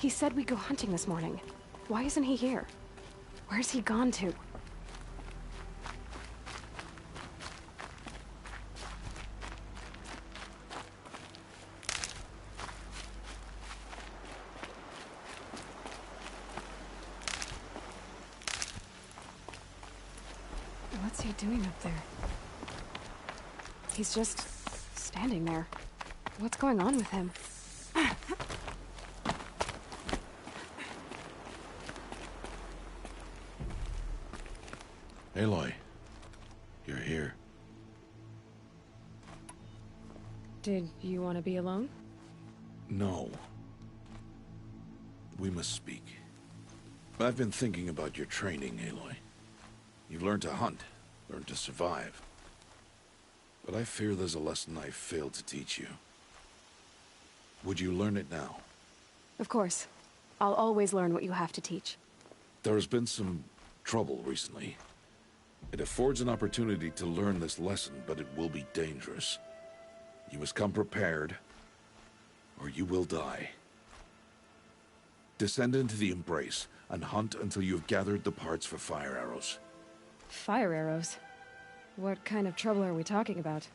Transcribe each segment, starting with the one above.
He said we'd go hunting this morning. Why isn't he here? Where's he gone to? What's he doing up there? He's just standing there. What's going on with him? Aloy, you're here. Did you want to be alone? No. We must speak. I've been thinking about your training, Aloy. You've learned to hunt, learned to survive. But I fear there's a lesson I failed to teach you. Would you learn it now? Of course. I'll always learn what you have to teach. There has been some trouble recently. It affords an opportunity to learn this lesson, but it will be dangerous. You must come prepared, or you will die. Descend into the Embrace, and hunt until you have gathered the parts for fire arrows. Fire arrows? What kind of trouble are we talking about?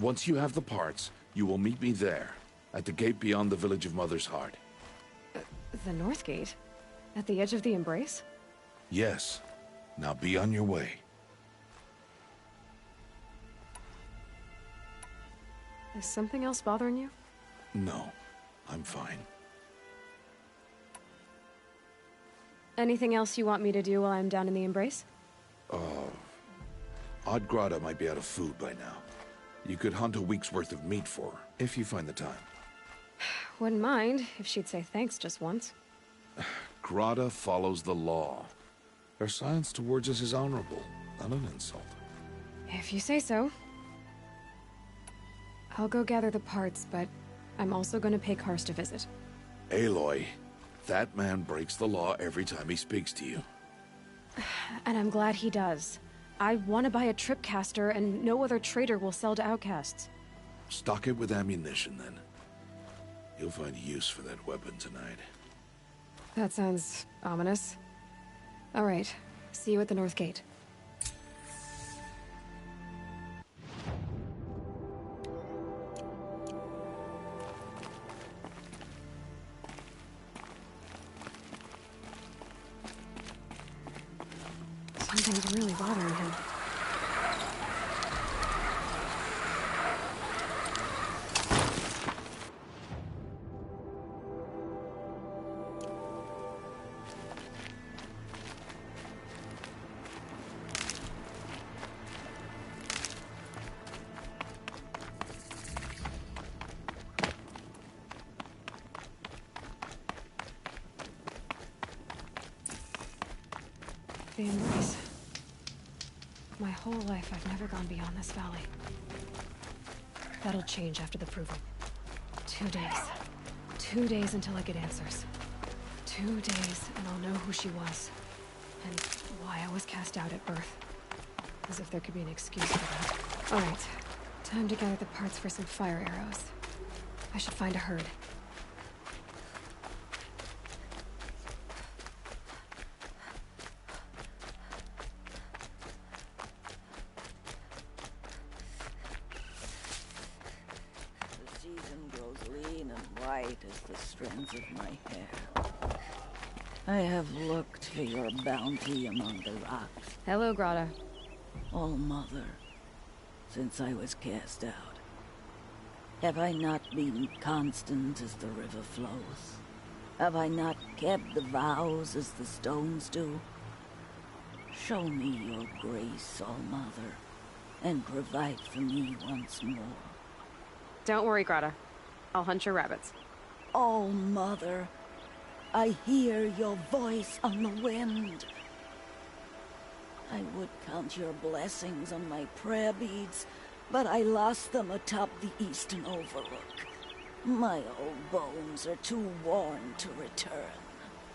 Once you have the parts, you will meet me there, at the gate beyond the village of Mother's Heart. The North Gate? At the edge of the Embrace? Yes. Now be on your way. Is something else bothering you? No, I'm fine. Anything else you want me to do while I'm down in the Embrace? Odd Grata might be out of food by now. You could hunt a week's worth of meat for her, if you find the time. Wouldn't mind if she'd say thanks just once. Grata follows the law. Her silence towards us is honorable, not an insult. If you say so. I'll go gather the parts, but I'm also gonna pay Karst a visit. Aloy, that man breaks the law every time he speaks to you. And I'm glad he does. I want to buy a tripcaster, and no other trader will sell to outcasts. Stock it with ammunition, then. You'll find use for that weapon tonight. That sounds ominous. All right. See you at the North Gate. Something's really bothering him. The Embrace. My whole life, I've never gone beyond this valley. That'll change after the Proving. 2 days. 2 days until I get answers. 2 days, and I'll know who she was. And why I was cast out at birth. As if there could be an excuse for that. Alright. Time to gather the parts for some fire arrows. I should find a herd. As the strands of my hair. I have looked for your bounty among the rocks. Hello, Grata. Oh, Mother, since I was cast out, have I not been constant as the river flows? Have I not kept the vows as the stones do? Show me your grace, All Mother, and provide for me once more. Don't worry, Grata. I'll hunt your rabbits. Oh, Mother, I hear your voice on the wind. I would count your blessings on my prayer beads, but I lost them atop the eastern overlook. My old bones are too worn to return.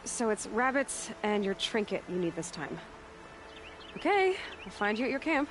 So it's rabbits and your trinket you need this time. Okay, I'll find you at your camp.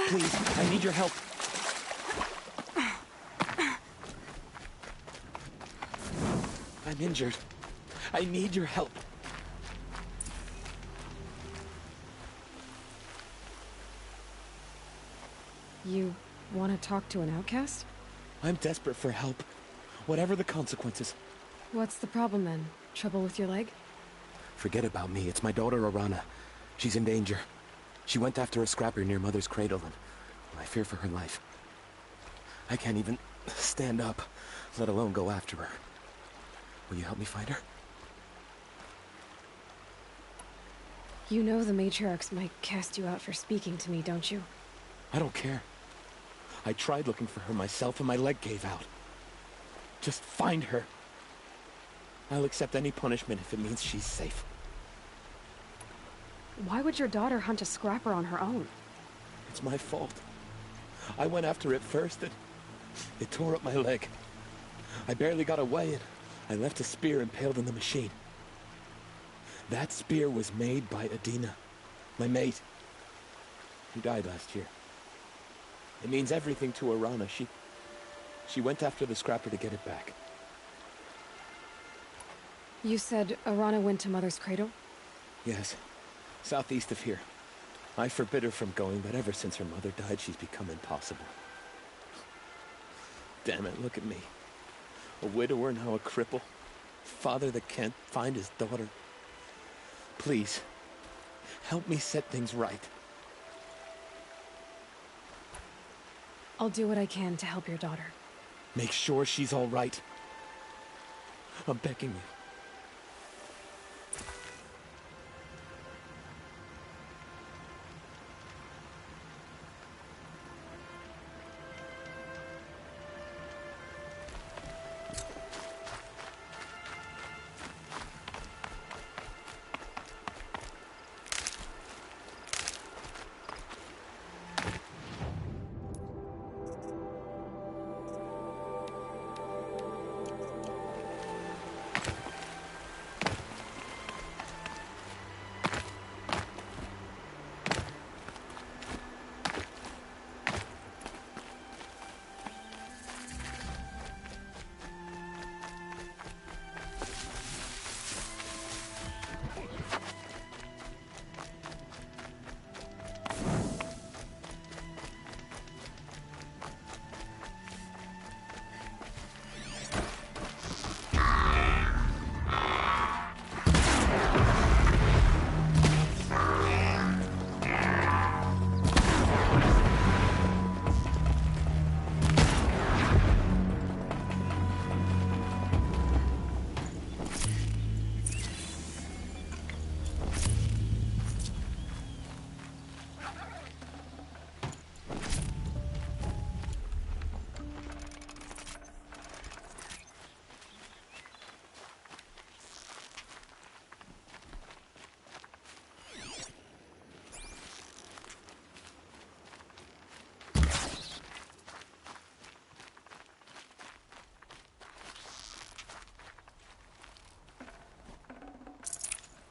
Please, I need your help. I'm injured. I need your help. You want to talk to an outcast? I'm desperate for help. Whatever the consequences. What's the problem then? Trouble with your leg? Forget about me. It's my daughter, Arana. She's in danger. She went after a scrapper near Mother's cradle, and I fear for her life. I can't even stand up, let alone go after her. Will you help me find her? You know the matriarchs might cast you out for speaking to me, don't you? I don't care. I tried looking for her myself, and my leg gave out. Just find her. I'll accept any punishment if it means she's safe. Why would your daughter hunt a scrapper on her own? It's my fault. I went after it first, and it tore up my leg. I barely got away, and I left a spear impaled in the machine. That spear was made by Adina, my mate, who died last year. It means everything to Arana. She went after the scrapper to get it back. You said Arana went to Mother's cradle? Yes, southeast of here. I forbid her from going, but ever since her mother died, she's become impossible. Damn it, look at me. A widower, now a cripple. Father that can't find his daughter. Please, help me set things right. I'll do what I can to help your daughter. Make sure she's all right. I'm begging you.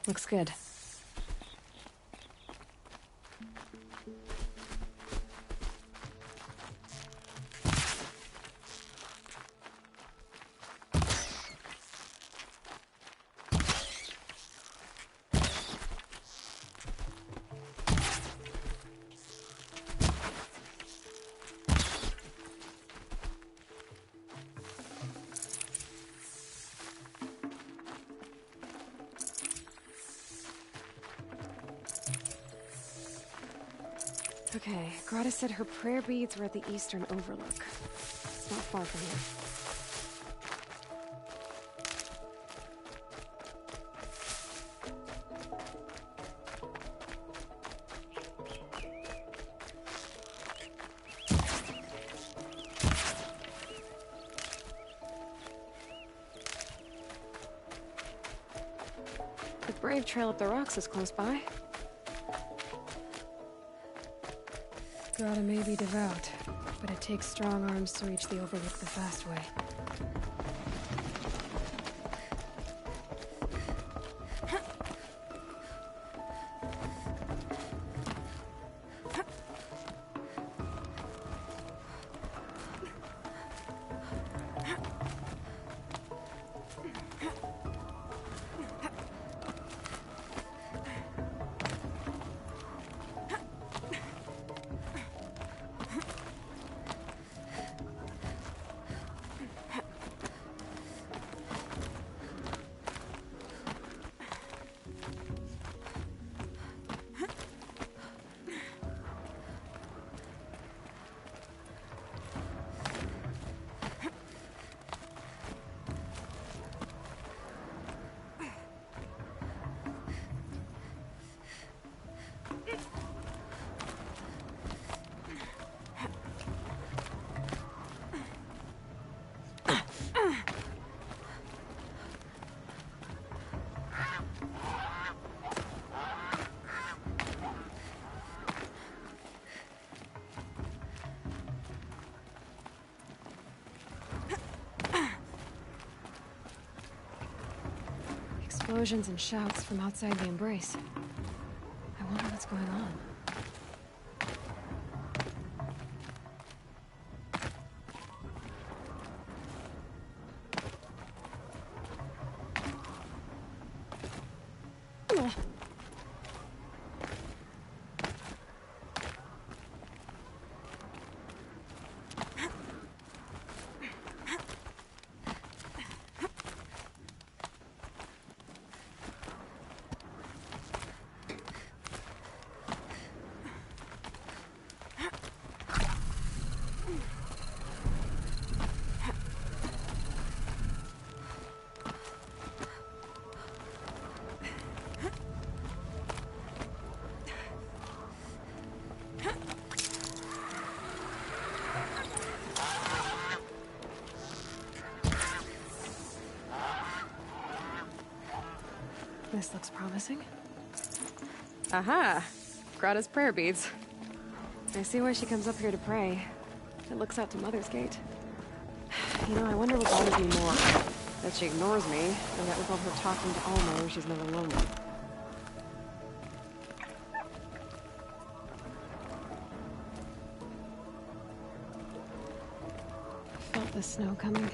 Looks good. Okay, Grata said her prayer beads were at the eastern overlook. It's not far from here. The Brave Trail up the rocks is close by. Grata may be devout, but it takes strong arms to reach the overlook the fast way. explosions and shouts from outside the Embrace. I wonder what's going on. This looks promising. Aha! Grata's prayer beads. I see why she comes up here to pray. It looks out to Mother's Gate. You know, I wonder what bothers me more. That she ignores me, or that with all her talking to Alma, she's never lonely. Felt the snow coming.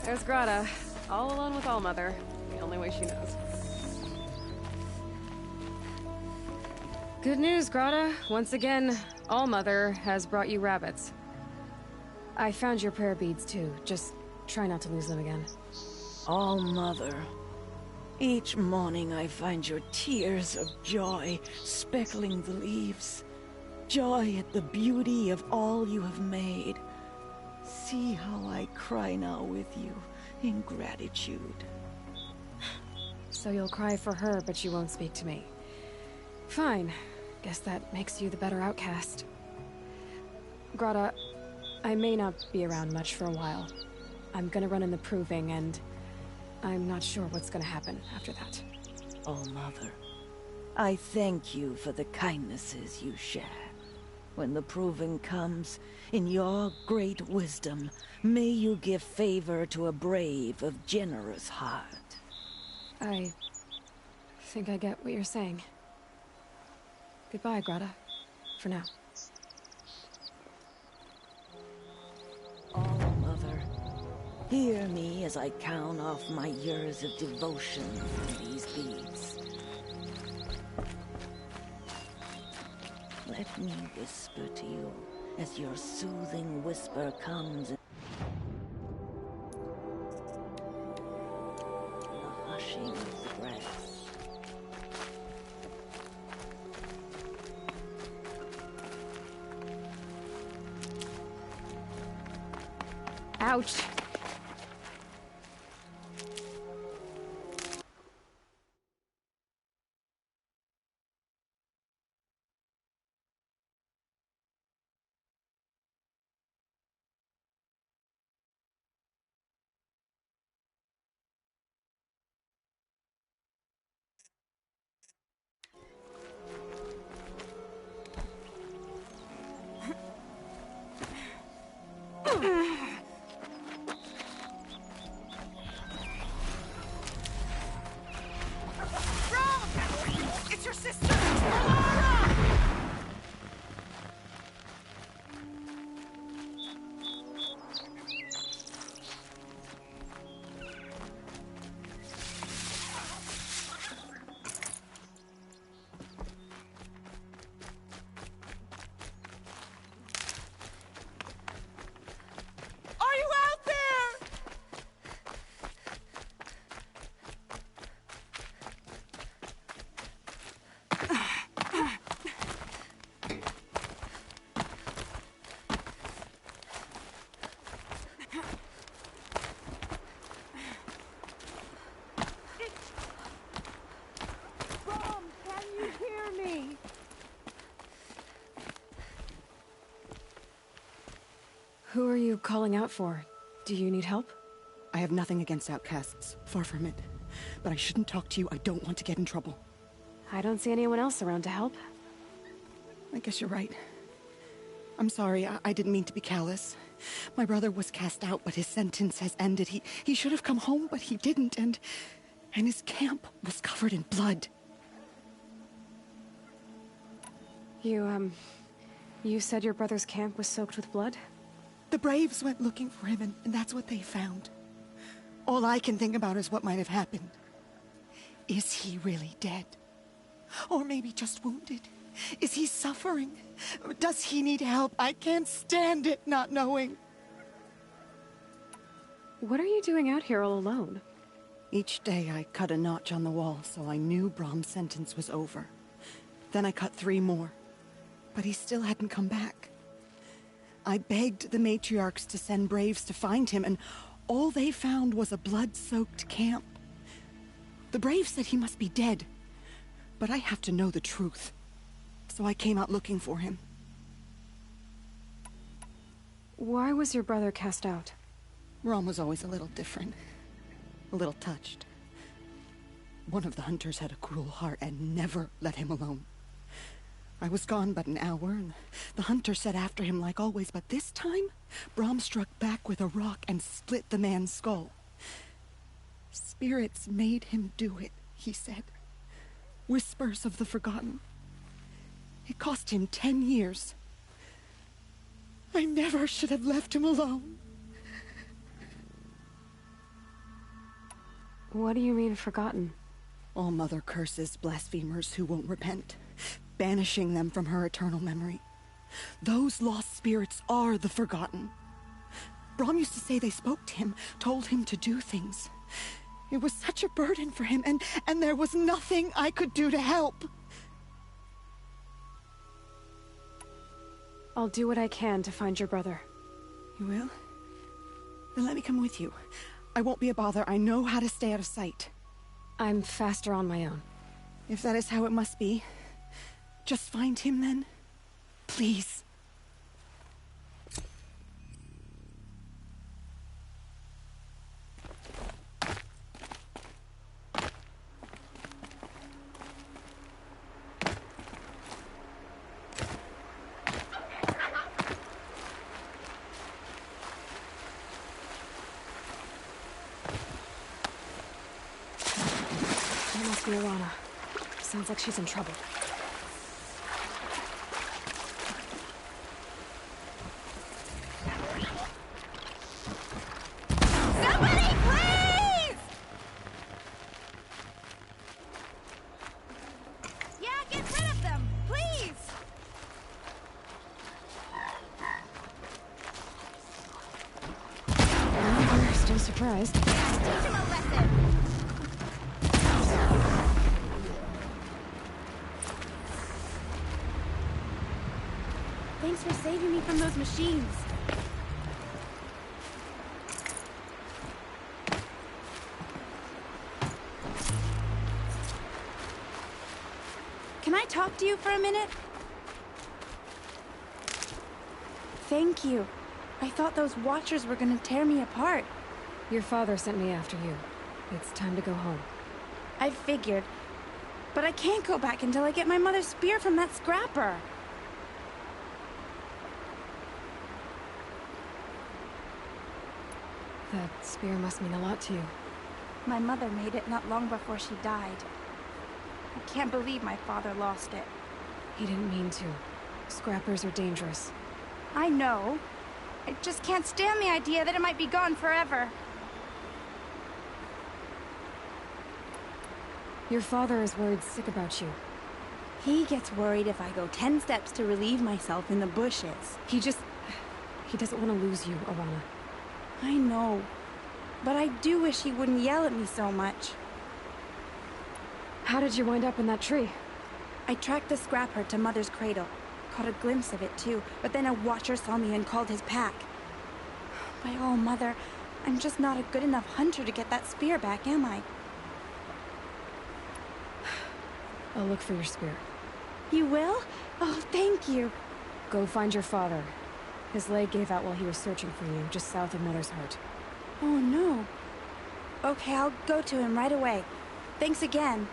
There's Grata, all alone with Allmother, the only way she knows. Good news, Grata. Once again, Allmother has brought you rabbits. I found your prayer beads too. Just try not to lose them again. All Mother. Each morning I find your tears of joy speckling the leaves. Joy at the beauty of all you have made. See how I cry now with you in gratitude. So you'll cry for her, but you won't speak to me. Fine. Guess that makes you the better outcast. Grata, I may not be around much for a while. I'm gonna run in the proving, and I'm not sure what's gonna happen after that. Oh, Mother, I thank you for the kindnesses you share. When the proving comes, in your great wisdom, may you give favor to a brave of generous heart. I think I get what you're saying. Goodbye, Grata. For now. Oh, Mother, hear me as I count off my years of devotion from these beads. Let me whisper to you as your soothing whisper comes in the hushing of the grass. Ouch! Who are you calling out for? Do you need help? I have nothing against outcasts. Far from it. But I shouldn't talk to you. I don't want to get in trouble. I don't see anyone else around to help. I guess you're right. I'm sorry. I didn't mean to be callous. My brother was cast out, but his sentence has ended. He should have come home, but he didn't, and his camp was covered in blood. You said your brother's camp was soaked with blood? The Braves went looking for him, and that's what they found. All I can think about is what might have happened. Is he really dead? Or maybe just wounded? Is he suffering? Does he need help? I can't stand it not knowing. What are you doing out here all alone? Each day I cut a notch on the wall so I knew Brahm's sentence was over. Then I cut 3 more. But he still hadn't come back. I begged the matriarchs to send Braves to find him, and all they found was a blood-soaked camp. The Braves said he must be dead, but I have to know the truth. So I came out looking for him. Why was your brother cast out? Rom was always a little different. A little touched. One of the hunters had a cruel heart and never let him alone. I was gone but an hour, and the hunter set after him like always, but this time, Brahm struck back with a rock and split the man's skull. Spirits made him do it, he said. Whispers of the forgotten. It cost him 10 years. I never should have left him alone. What do you mean, forgotten? All Mother curses blasphemers who won't repent, banishing them from her eternal memory. Those lost spirits are the forgotten. Brahm used to say they spoke to him, told him to do things. It was such a burden for him, and there was nothing I could do to help. I'll do what I can to find your brother. You will? Then let me come with you. I won't be a bother. I know how to stay out of sight. I'm faster on my own. If that is how it must be, just find him then. Please. That must be Alana. Sounds like she's in trouble. Somebody, please! Yeah, get rid of them, please! We're still surprised. Teach him a lesson! Thanks for saving me from those machines. Can I talk to you for a minute? Thank you. I thought those Watchers were gonna tear me apart. Your father sent me after you. It's time to go home. I figured. But I can't go back until I get my mother's spear from that scrapper. That spear must mean a lot to you. My mother made it not long before she died. I can't believe my father lost it. He didn't mean to. Scrappers are dangerous. I know. I just can't stand the idea that it might be gone forever. Your father is worried sick about you. He gets worried if I go 10 steps to relieve myself in the bushes. He doesn't want to lose you, Alana. I know. But I do wish he wouldn't yell at me so much. How did you wind up in that tree? I tracked the scrapper to Mother's cradle. Caught a glimpse of it too, but then a Watcher saw me and called his pack. By all, Mother, I'm just not a good enough hunter to get that spear back, am I? I'll look for your spear. You will? Oh, thank you. Go find your father. His leg gave out while he was searching for you, just south of Mother's Heart. Oh no. Okay, I'll go to him right away. Thanks again.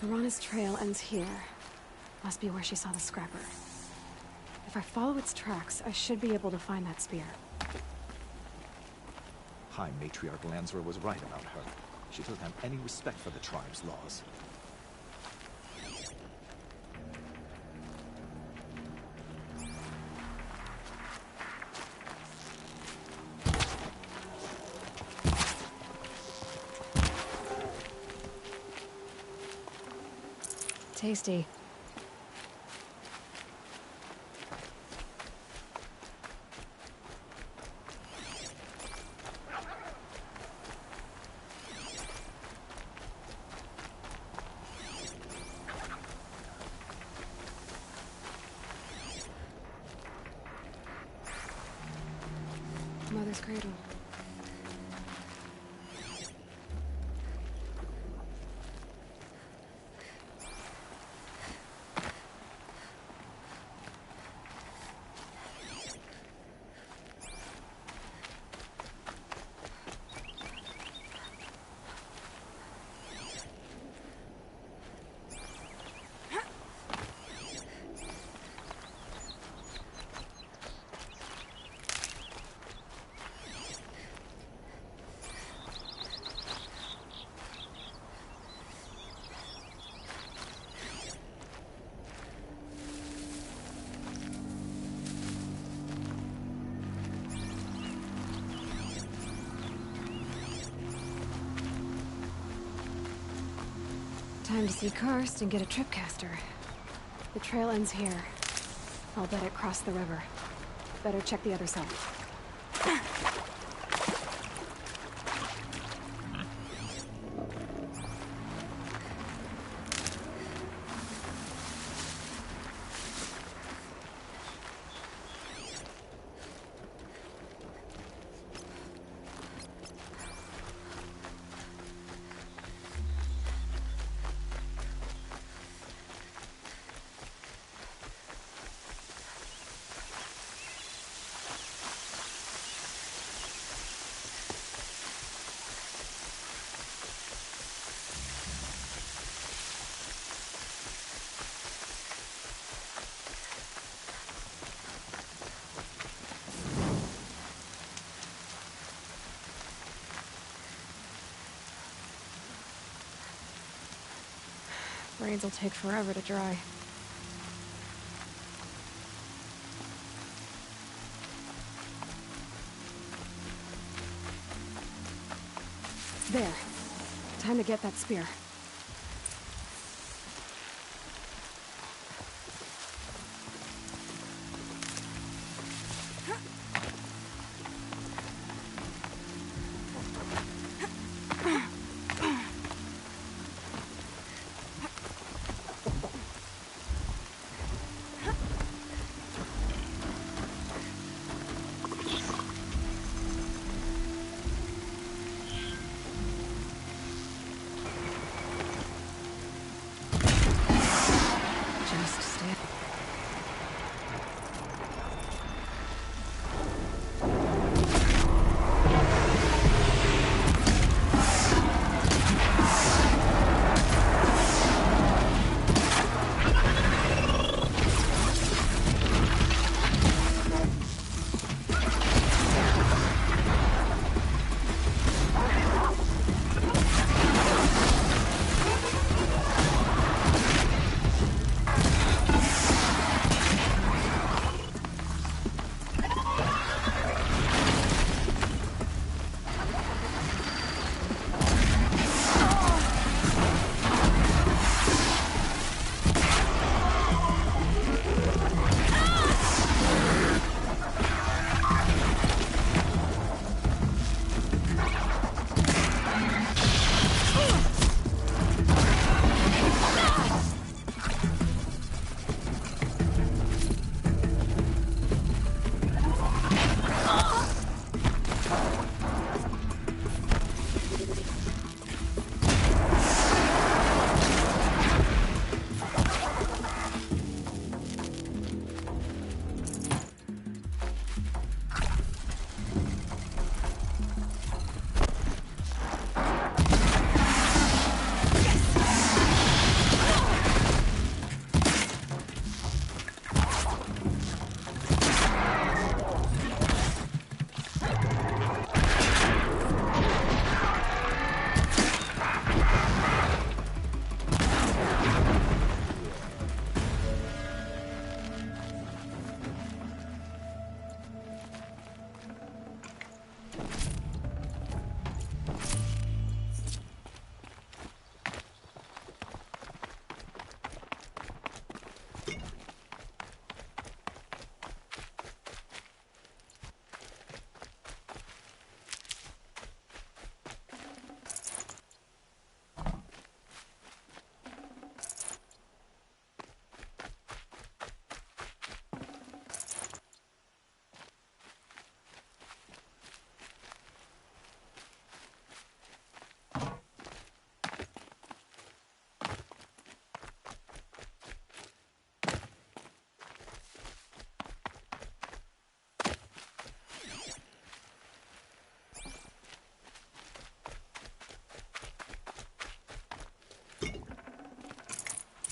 Piranha's trail ends here. Must be where she saw the scrapper. If I follow its tracks, I should be able to find that spear. High Matriarch Lansra was right about her. She doesn't have any respect for the tribe's laws. Tasty. Mother's cradle. Time to see Karst and get a tripcaster. The trail ends here. I'll bet it crossed the river. Better check the other side. Braids will take forever to dry. There. Time to get that spear.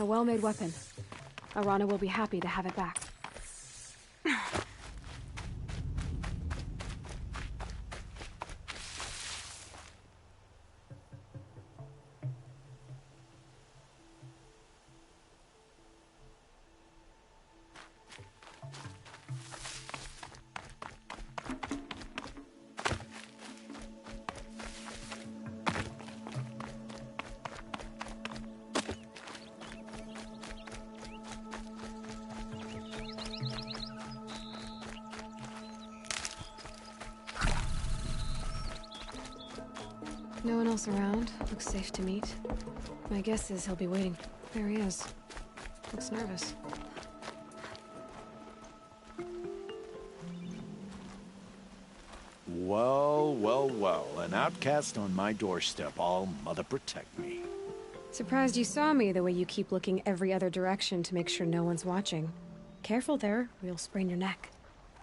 A well-made weapon. Arana will be happy to have it back. No one else around. Looks safe to meet. My guess is he'll be waiting. There he is. Looks nervous. Well, well, well. An outcast on my doorstep. All mother protect me. Surprised you saw me the way you keep looking every other direction to make sure no one's watching. Careful there, or you'll sprain your neck.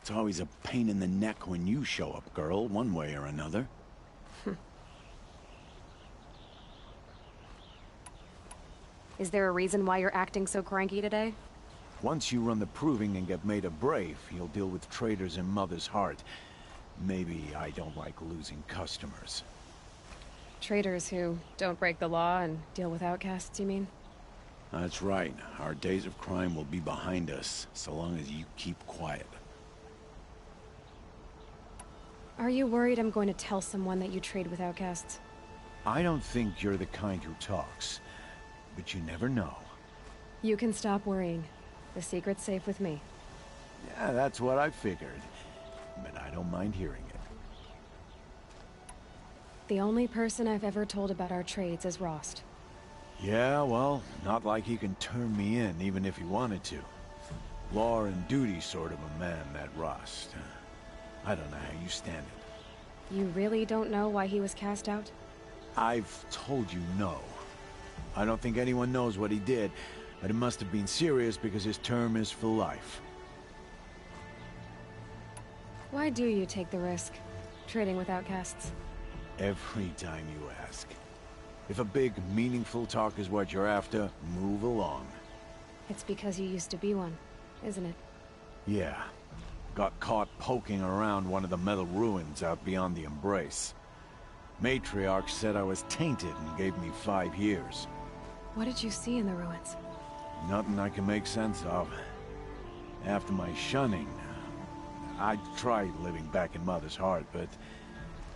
It's always a pain in the neck when you show up, girl, one way or another. Is there a reason why you're acting so cranky today? Once you run the proving and get made a brave, you'll deal with traitors in Mother's Heart. Maybe I don't like losing customers. Traitors who don't break the law and deal with outcasts, you mean? That's right. Our days of crime will be behind us, so long as you keep quiet. Are you worried I'm going to tell someone that you trade with outcasts? I don't think you're the kind who talks, but you never know. You can stop worrying. The secret's safe with me. Yeah, that's what I figured. But I don't mind hearing it. The only person I've ever told about our trades is Rost. Yeah, well, not like he can turn me in, even if he wanted to. Law and duty sort of a man, that Rost. I don't know how you stand it. You really don't know why he was cast out? I've told you no. I don't think anyone knows what he did, but it must have been serious because his term is for life. Why do you take the risk, trading with outcasts? Every time you ask. If a big, meaningful talk is what you're after, move along. It's because you used to be one, isn't it? Yeah. Got caught poking around one of the metal ruins out beyond the Embrace. Matriarch said I was tainted and gave me 5 years. What did you see in the ruins? Nothing I can make sense of. After my shunning, I tried living back in Mother's Heart, but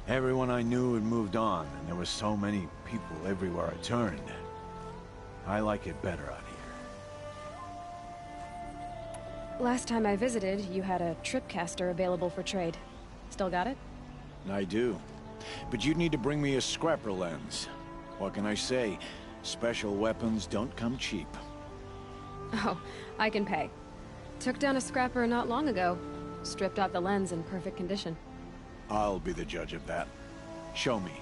everyone I knew had moved on, and there were so many people everywhere I turned. I like it better out here. Last time I visited, you had a tripcaster available for trade. Still got it? I do. But you'd need to bring me a scrapper lens. What can I say? Special weapons don't come cheap. Oh, I can pay. Took down a scrapper not long ago. Stripped out the lens in perfect condition. I'll be the judge of that. Show me.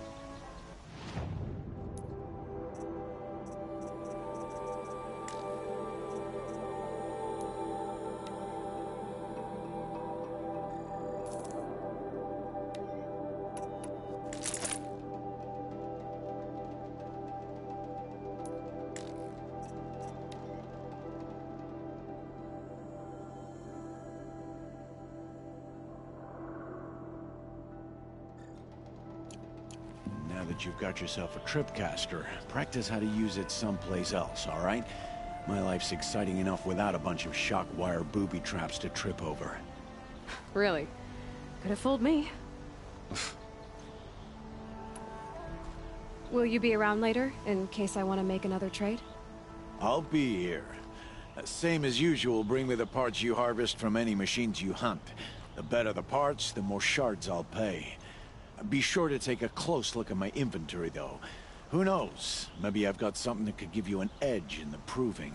Now that you've got yourself a tripcaster, practice how to use it someplace else, all right? My life's exciting enough without a bunch of shock wire booby traps to trip over. Really? Could have fooled me. Will you be around later, in case I want to make another trade? I'll be here. Same as usual, bring me the parts you harvest from any machines you hunt. The better the parts, the more shards I'll pay. Be sure to take a close look at my inventory, though. Who knows? Maybe I've got something that could give you an edge in the proving.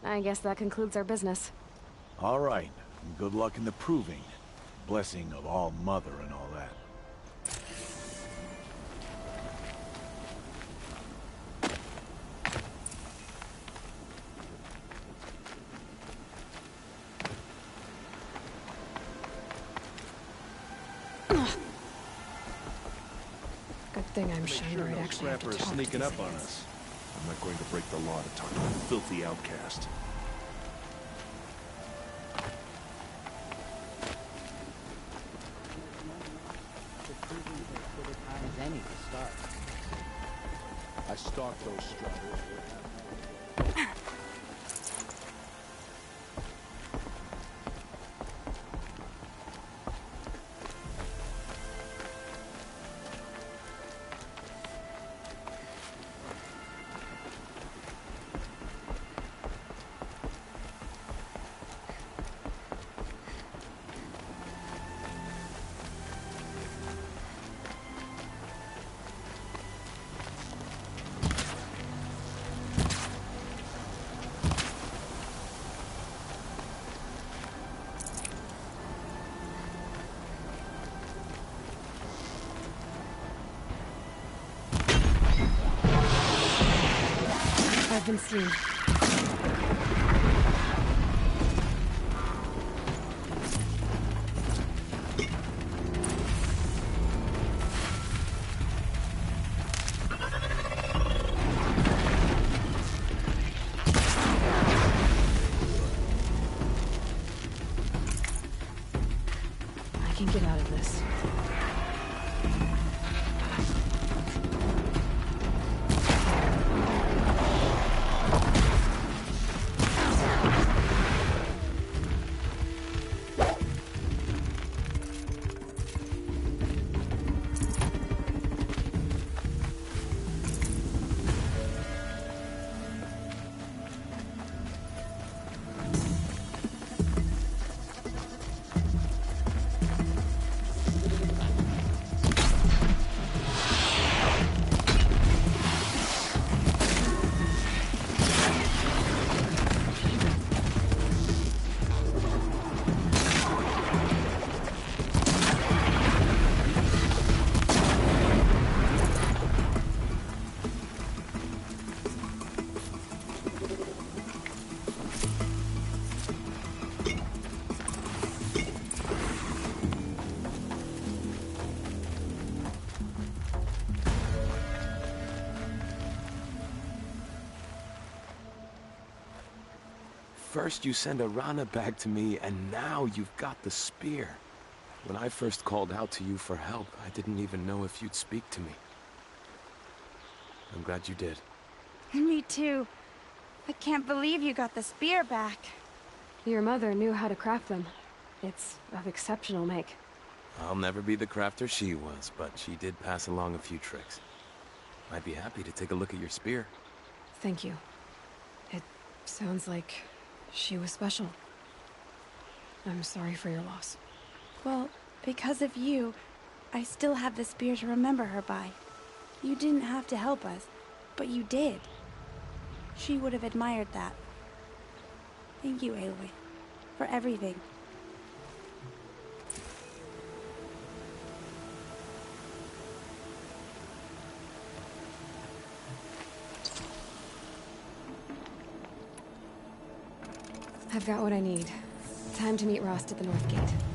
I guess that concludes our business. All right. Good luck in the proving. Blessing of All Mother and all that. Good thing I'm sure I'd actually have to talk to sneaking these up on idiots. us. I'm not going to break the law to talk to a filthy outcast. I stalked those struggles. I've been seen. I can get out of this. First you send Arana back to me, and now you've got the spear. When I first called out to you for help, I didn't even know if you'd speak to me. I'm glad you did. Me too. I can't believe you got the spear back. Your mother knew how to craft them. It's of exceptional make. I'll never be the crafter she was, but she did pass along a few tricks. I'd be happy to take a look at your spear. Thank you. It sounds like she was special. I'm sorry for your loss. Well, because of you, I still have the spear to remember her by. You didn't have to help us, but you did. She would have admired that. Thank you, Aloy, for everything. I've got what I need. Time to meet Rost at the North Gate.